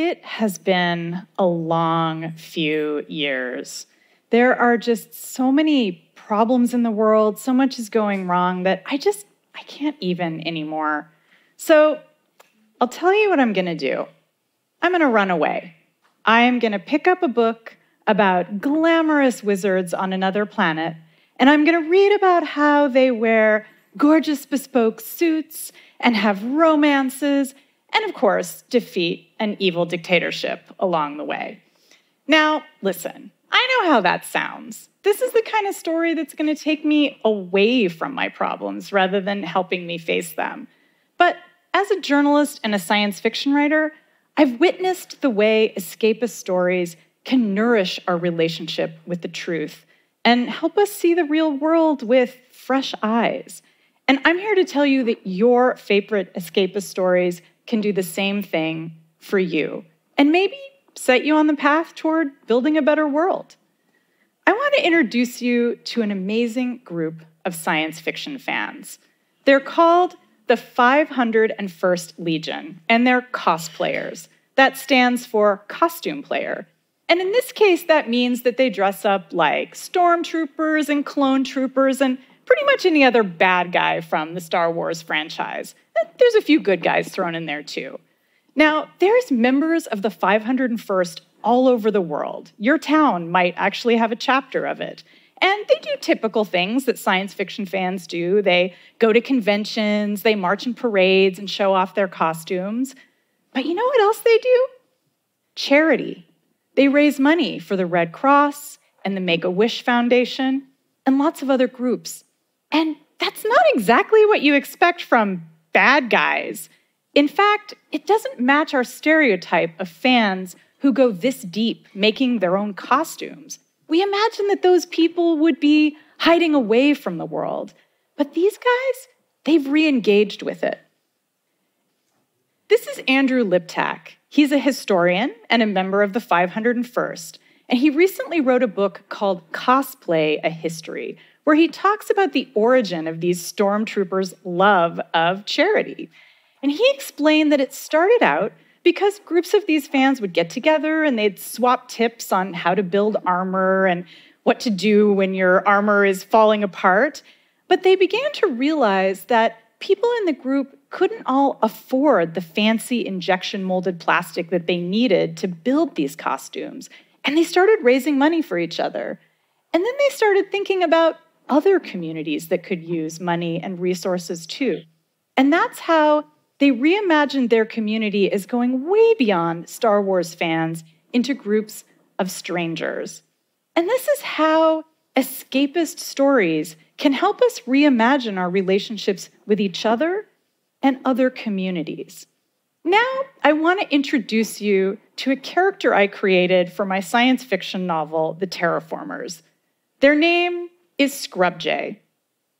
It has been a long few years. There are just so many problems in the world, so much is going wrong that I can't even anymore. So I'll tell you what I'm going to do. I'm going to run away. I'm going to pick up a book about glamorous wizards on another planet, and I'm going to read about how they wear gorgeous bespoke suits and have romances, and of course, defeat an evil dictatorship along the way. Now, listen, I know how that sounds. This is the kind of story that's going to take me away from my problems rather than helping me face them. But as a journalist and a science fiction writer, I've witnessed the way escapist stories can nourish our relationship with the truth and help us see the real world with fresh eyes. And I'm here to tell you that your favorite escapist stories can do the same thing for you and maybe set you on the path toward building a better world. I want to introduce you to an amazing group of science fiction fans. They're called the 501st Legion, and they're cosplayers. That stands for costume player. And in this case, that means that they dress up like stormtroopers and clone troopers and pretty much any other bad guy from the Star Wars franchise. There's a few good guys thrown in there too. Now, there's members of the 501st all over the world. Your town might actually have a chapter of it. And they do typical things that science fiction fans do. They go to conventions, they march in parades and show off their costumes. But you know what else they do? Charity. They raise money for the Red Cross and the Make-A-Wish Foundation and lots of other groups. And that's not exactly what you expect from bad guys. In fact, it doesn't match our stereotype of fans who go this deep making their own costumes. We imagine that those people would be hiding away from the world. But these guys, they've re-engaged with it. This is Andrew Liptak. He's a historian and a member of the 501st. And he recently wrote a book called Cosplay, A History, where he talks about the origin of these stormtroopers' love of charity. And he explained that it started out because groups of these fans would get together and they'd swap tips on how to build armor and what to do when your armor is falling apart. But they began to realize that people in the group couldn't all afford the fancy injection molded plastic that they needed to build these costumes. And they started raising money for each other. And then they started thinking about other communities that could use money and resources too. And that's how they reimagined their community as going way beyond Star Wars fans into groups of strangers. And this is how escapist stories can help us reimagine our relationships with each other and other communities. Now, I want to introduce you to a character I created for my science fiction novel, The Terraformers. Their name is Scrubjay,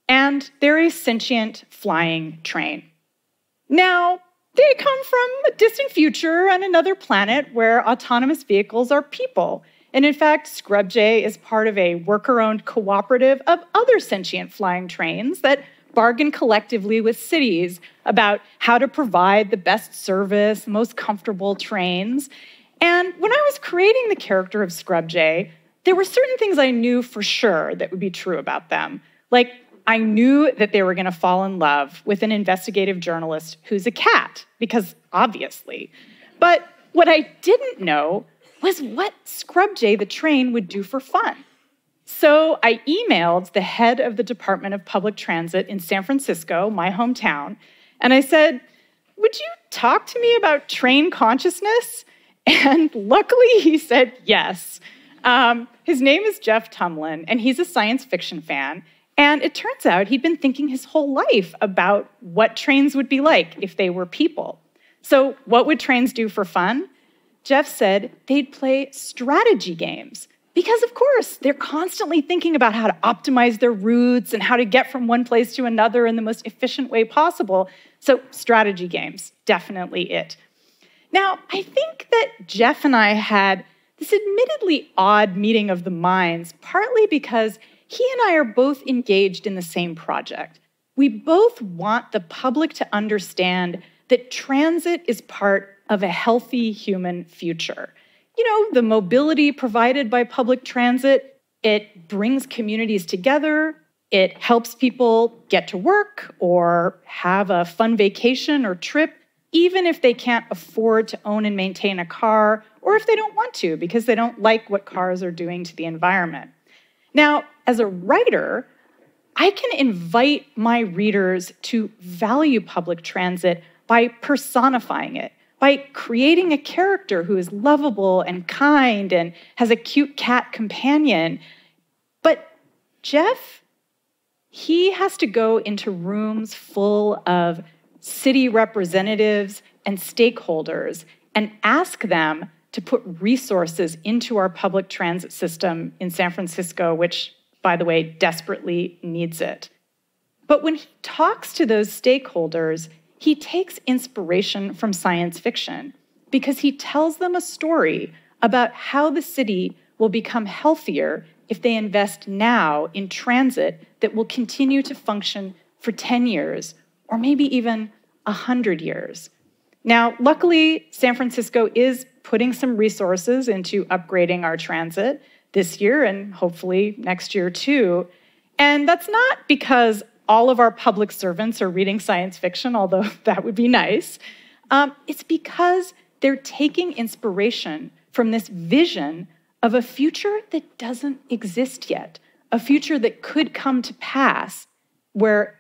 and they're a sentient flying train. Now, they come from a distant future on another planet where autonomous vehicles are people. And in fact, Scrubjay is part of a worker-owned cooperative of other sentient flying trains that bargain collectively with cities about how to provide the best service, most comfortable trains. And when I was creating the character of Scrubjay, there were certain things I knew for sure that would be true about them. Like, I knew that they were going to fall in love with an investigative journalist who's a cat, because obviously. But what I didn't know was what Scrubjay the train would do for fun. So I emailed the head of the Department of Public Transit in San Francisco, my hometown, and I said, "Would you talk to me about train consciousness?" And luckily he said yes. His name is Jeff Tumlin, and he's a science fiction fan. And it turns out he'd been thinking his whole life about what trains would be like if they were people. So what would trains do for fun? Jeff said they'd play strategy games. Because of course, they're constantly thinking about how to optimize their routes and how to get from one place to another in the most efficient way possible. So strategy games, definitely it. Now, I think that Jeff and I had this admittedly odd meeting of the minds, partly because he and I are both engaged in the same project. We both want the public to understand that transit is part of a healthy human future. You know, the mobility provided by public transit, it brings communities together. It helps people get to work or have a fun vacation or trip, even if they can't afford to own and maintain a car, or if they don't want to because they don't like what cars are doing to the environment. Now, as a writer, I can invite my readers to value public transit by personifying it, by creating a character who is lovable and kind and has a cute cat companion. But Jeff, he has to go into rooms full of city representatives and stakeholders and ask them to put resources into our public transit system in San Francisco, which, by the way, desperately needs it. But when he talks to those stakeholders, he takes inspiration from science fiction because he tells them a story about how the city will become healthier if they invest now in transit that will continue to function for 10 years or maybe even 100 years. Now, luckily, San Francisco is putting some resources into upgrading our transit this year and hopefully next year too. And that's not because all of our public servants are reading science fiction, although that would be nice. It's because they're taking inspiration from this vision of a future that doesn't exist yet, a future that could come to pass where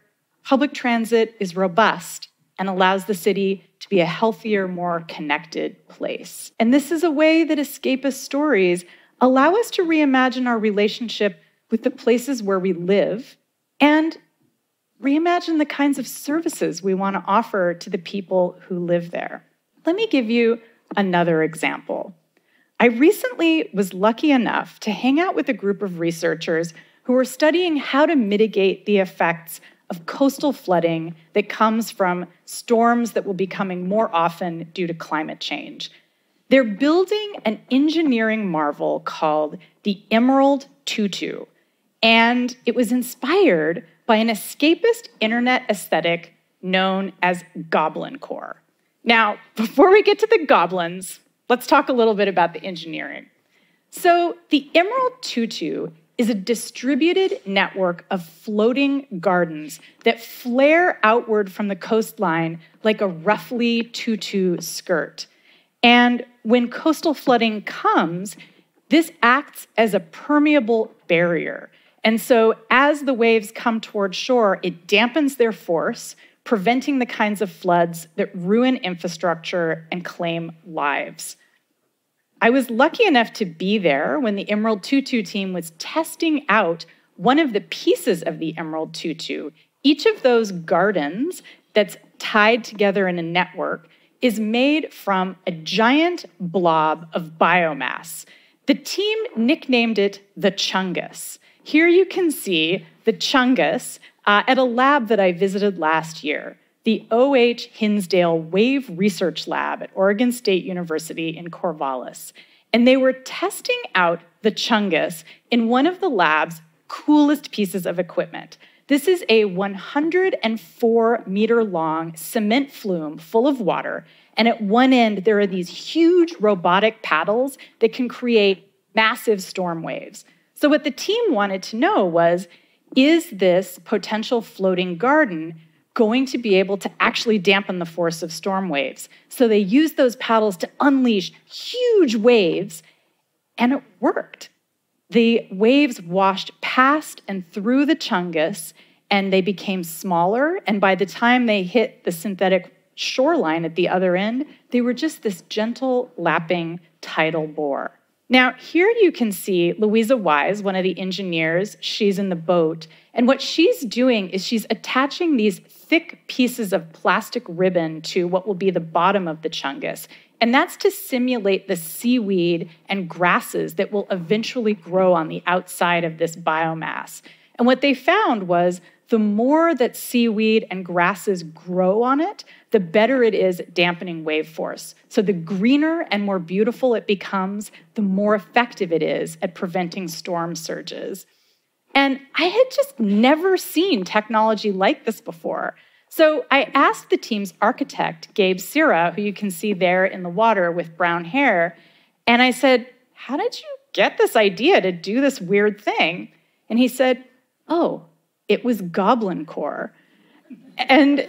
public transit is robust and allows the city to be a healthier, more connected place. And this is a way that escapist stories allow us to reimagine our relationship with the places where we live and reimagine the kinds of services we want to offer to the people who live there. Let me give you another example. I recently was lucky enough to hang out with a group of researchers who were studying how to mitigate the effects of coastal flooding that comes from storms that will be coming more often due to climate change. They're building an engineering marvel called the Emerald Tutu, and it was inspired by an escapist internet aesthetic known as goblincore. Now, before we get to the goblins, let's talk a little bit about the engineering. So the Emerald Tutu is a distributed network of floating gardens that flare outward from the coastline like a roughly tutu skirt. And when coastal flooding comes, this acts as a permeable barrier. And so as the waves come toward shore, it dampens their force, preventing the kinds of floods that ruin infrastructure and claim lives. I was lucky enough to be there when the Emerald Tutu team was testing out one of the pieces of the Emerald Tutu. Each of those gardens that's tied together in a network is made from a giant blob of biomass. The team nicknamed it the Chungus. Here you can see the Chungus at a lab that I visited last year, the O.H. Hinsdale Wave Research Lab at Oregon State University in Corvallis. And they were testing out the Chungus in one of the lab's coolest pieces of equipment. This is a 104-meter-long cement flume full of water, and at one end there are these huge robotic paddles that can create massive storm waves. So what the team wanted to know was, is this potential floating garden going to be able to actually dampen the force of storm waves? So they used those paddles to unleash huge waves, and it worked. The waves washed past and through the Chungus, and they became smaller, and by the time they hit the synthetic shoreline at the other end, they were just this gentle, lapping tidal bore. Now, here you can see Louisa Wise, one of the engineers. She's in the boat. And what she's doing is she's attaching these thick pieces of plastic ribbon to what will be the bottom of the Chungus. And that's to simulate the seaweed and grasses that will eventually grow on the outside of this biomass. And what they found was the more that seaweed and grasses grow on it, the better it is at dampening wave force. So the greener and more beautiful it becomes, the more effective it is at preventing storm surges. And I had just never seen technology like this before. So I asked the team's architect, Gabe Sira, who you can see there in the water with brown hair, and I said, how did you get this idea to do this weird thing? And he said, oh, it was goblincore. And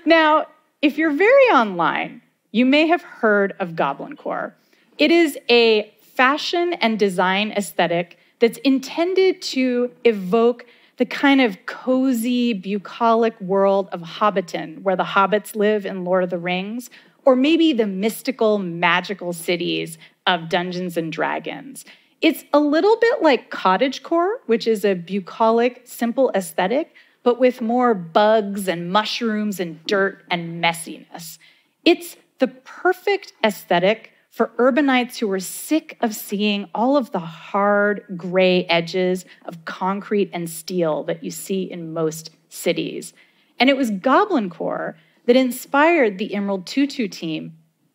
now, if you're very online, you may have heard of goblincore. It is a fashion and design aesthetic that's intended to evoke the kind of cozy, bucolic world of Hobbiton, where the hobbits live in Lord of the Rings, or maybe the mystical, magical cities of Dungeons and Dragons. It's a little bit like cottagecore, which is a bucolic, simple aesthetic, but with more bugs and mushrooms and dirt and messiness. It's the perfect aesthetic for urbanites who are sick of seeing all of the hard, gray edges of concrete and steel that you see in most cities. And it was goblincore that inspired the Emerald Tutu team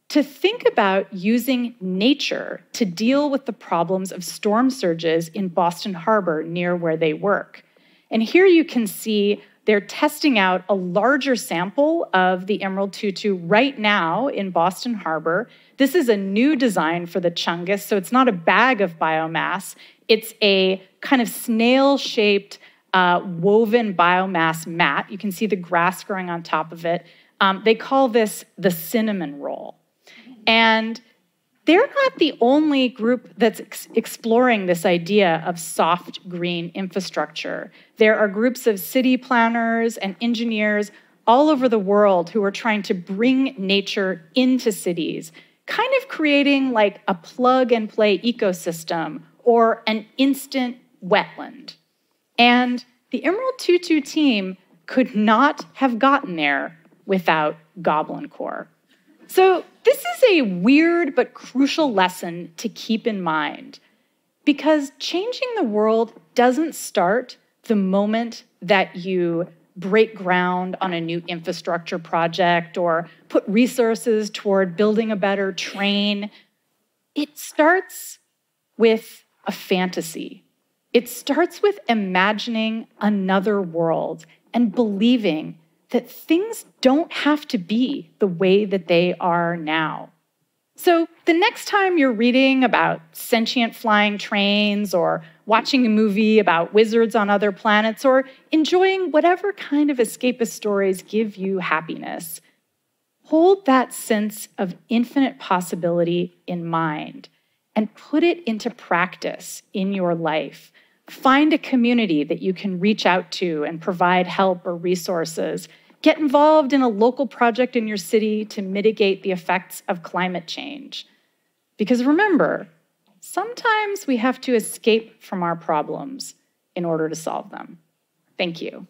to think about using nature to deal with the problems of storm surges in Boston Harbor near where they work. And here you can see they're testing out a larger sample of the Emerald Tutu right now in Boston Harbor. This is a new design for the Chungus, so it's not a bag of biomass. It's a kind of snail-shaped woven biomass mat. You can see the grass growing on top of it. They call this the cinnamon roll. And they're not the only group that's exploring this idea of soft green infrastructure. There are groups of city planners and engineers all over the world who are trying to bring nature into cities, kind of creating like a plug-and-play ecosystem or an instant wetland. And the Emerald Tutu team could not have gotten there without goblincore. So this is a weird but crucial lesson to keep in mind, because changing the world doesn't start the moment that you break ground on a new infrastructure project or put resources toward building a better train. It starts with a fantasy. It starts with imagining another world and believing that things don't have to be the way that they are now. So the next time you're reading about sentient flying trains or watching a movie about wizards on other planets or enjoying whatever kind of escapist stories give you happiness, hold that sense of infinite possibility in mind and put it into practice in your life. Find a community that you can reach out to and provide help or resources. Get involved in a local project in your city to mitigate the effects of climate change. Because remember, sometimes we have to escape from our problems in order to solve them. Thank you.